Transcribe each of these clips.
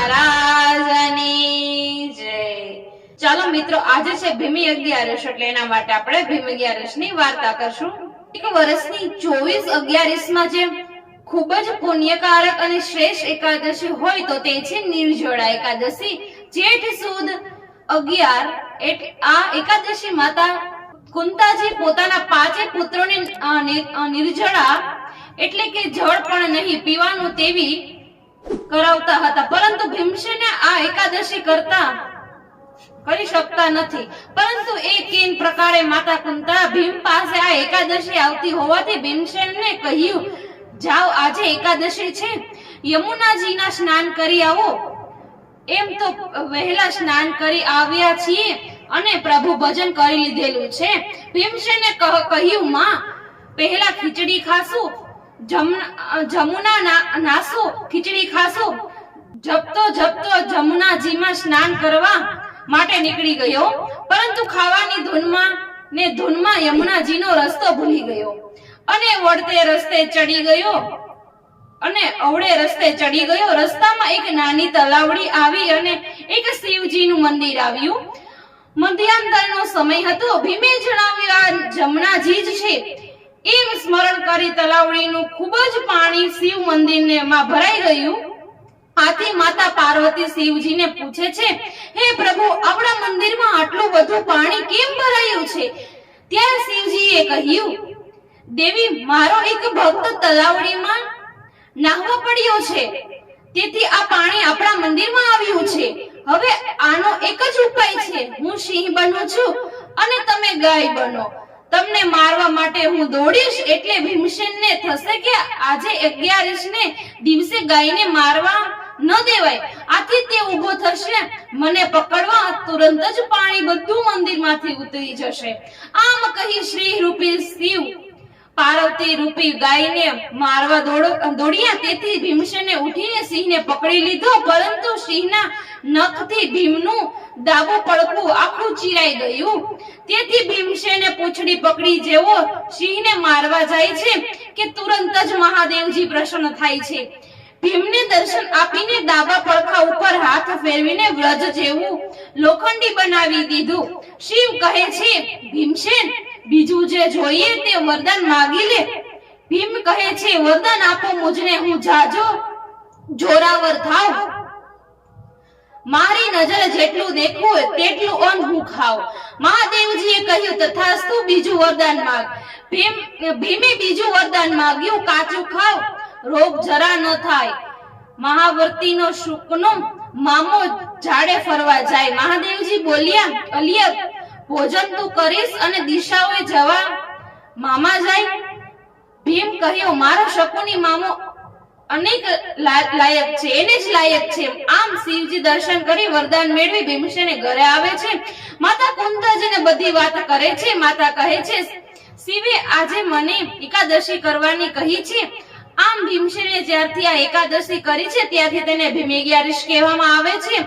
મહારાજની જય। ચાલો મિત્રો, આજે છે ભીમી 11 એટલે એના માટે આપણે ભીમી 11 ની વાર્તા કરશું। એક વર્ષની 24/11 માં જે ખૂબ જ પુણ્યકારક અને શ્રેષ્ઠ એકાદશી હોય તો તે છે નિર્જળા એકાદશી। જેઠ સુદ 11 આ એકાદશી માતા કુંતાજી પોતાના 5 પુત્રોને નિર્જળા એટલે કે જળ પણ નહીં પીવાનું તેવી કરાવતા હતા, પરંતુ ભીમસેને આ એકાદશી કરી શકતા નથી। પરંતુ એ કેન પ્રકારે માતા કુંતા ભીમ પાસે આ એકાદશી આવતી હોવાથી ભીમસેનને કહ્યું, જાઓ આજે એકાદશી છે, યમુનાજીના સ્નાન કરી આવો। એમ તો વહેલા સ્નાન કરી આવ્યા છીએ અને પ્રભુ ભજન કરી લીધેલું છે। ભીમસેને કહ્યું, માં પહેલા ખીચડી ખાશું, જમુના નાસું, ખીચડી ખાશું। જપતો જમુનાજીમાં સ્નાન કરવા માટે નીકળી ગયો, પરંતુ ખાવાની ધૂનમાં યમુનાજીનો રસ્તો ભૂલી ગયો અને અવળે રસ્તે ચડી ગયો। રસ્તામાં એક નાની તલાવડી આવી અને એક શિવજીનું મંદિર આવ્યું। મધ્યાંતરનો સમય હતો। ભીમે જણાવ્યું, આ જમનાજી જ છે। એમ સ્મરણ કરી તલાવડીનું ખૂબ જ પાણી શિવ મંદિરમાં ભરાઈ ગયું। આથી માતા પાર્વતી શિવજીને પૂછે છે, હે પ્રભુ, આપણા મંદિરમાં આટલું બધું પાણી કેમ ભરાયું છે? ત્યારે શિવજીએ કહ્યું, દેવી, મારો એક ભક્ત તલાવડીમાં નાહવા પડ્યો છે, તેથી આ પાણી આપણા મંદિરમાં આવ્યું છે। હવે આનો એક જ ઉપાય છે, હું સિંહ બનું છું અને તમે ગાય બનો। તમને મારવા માટે હું દોડીશ। એટલે ભીમસેનને થશે કે આજે 11 ને દિવસે ગાયને મારવા ન દેવાય, આથી તે ઊભો થશે, મને પકડવા તુરંત જ પાણી બધું મંદિરમાંથી ઉતરી જશે। આમ કહી શ્રી રૂપી શિવ પાર્વતી રૂપી ગાયને મારવા દોડ્યા। તેથી ભીમસેને ઉઠીને સિંહને પકડી લીધો, પરંતુ સિંહના નખથી ભીમનું ડાબું પડખું આખું ચીરાઈ ગયું। તેથી ભીમસેને પૂંછડી પકડી જેવો સિંહને મારવા જાય છે કે તુરંત જ મહાદેવજી પ્રસન્ન થાય છે। ભીમને દર્શન આપીને ડાબા પડખા ઉપર હાથ ફેરવીને વ્રજ જેવું લોખંડી બનાવી દીધું। શિવ કહે છે, ભીમસેન, બીજું જે જોઈએ તે વરદાન માગી લે। ભીમ કહે છે, વરદાન આપો મુજને, હું જાજો જોરાવર થાવ, મારી નજરે જેટલું દેખવું તેટલું અન્ન હું ખાવ। મહાદેવજીએ કહ્યું, તથાસ્તુ, બીજું વરદાન માગ। ભીમે બીજું વરદાન માગ્યું, કાચું ખાવ, રોગ જરા ન થાય, મહાવર્તીનો શુકનો મામો ઝાડે ફરવા જાય। મહાદેવજી બોલ્યા, અલિયક, ભોજન તું કરીશ અને દિશાઓએ જવા મામા જાય? ભીમ કહ્યું, મારો શકુની મામો અનેક લાયક છે, એને જ લાયક છે। આમ શિવજી દર્શન કરી વરદાન મેળવી ભીમસેને ઘરે આવે છે। માતા કુંતાજીને બધી વાત કરે છે। માતા કહે છે, શિવે આજે મને એકાદશી કરવાની કહી છે। આમ ભીમસેને જ્યારથી આ એકાદશી કરી છે ત્યારથી તેને ભીમી 11 કહેવામાં આવે છે।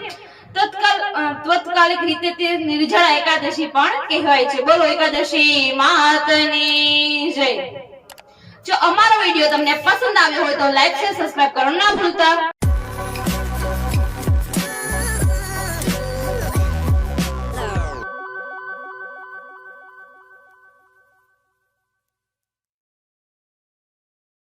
તત્કાલિક રીતે તે નિર્જળા એકાદશી પણ કહેવાય છે। બોલો એકાદશી માતની જય। જો અમારો વિડીયો તમને પસંદ આવ્યો હોય તો લાઈક શેર સબસ્ક્રાઇબ કરવાનું ના ભૂલતા।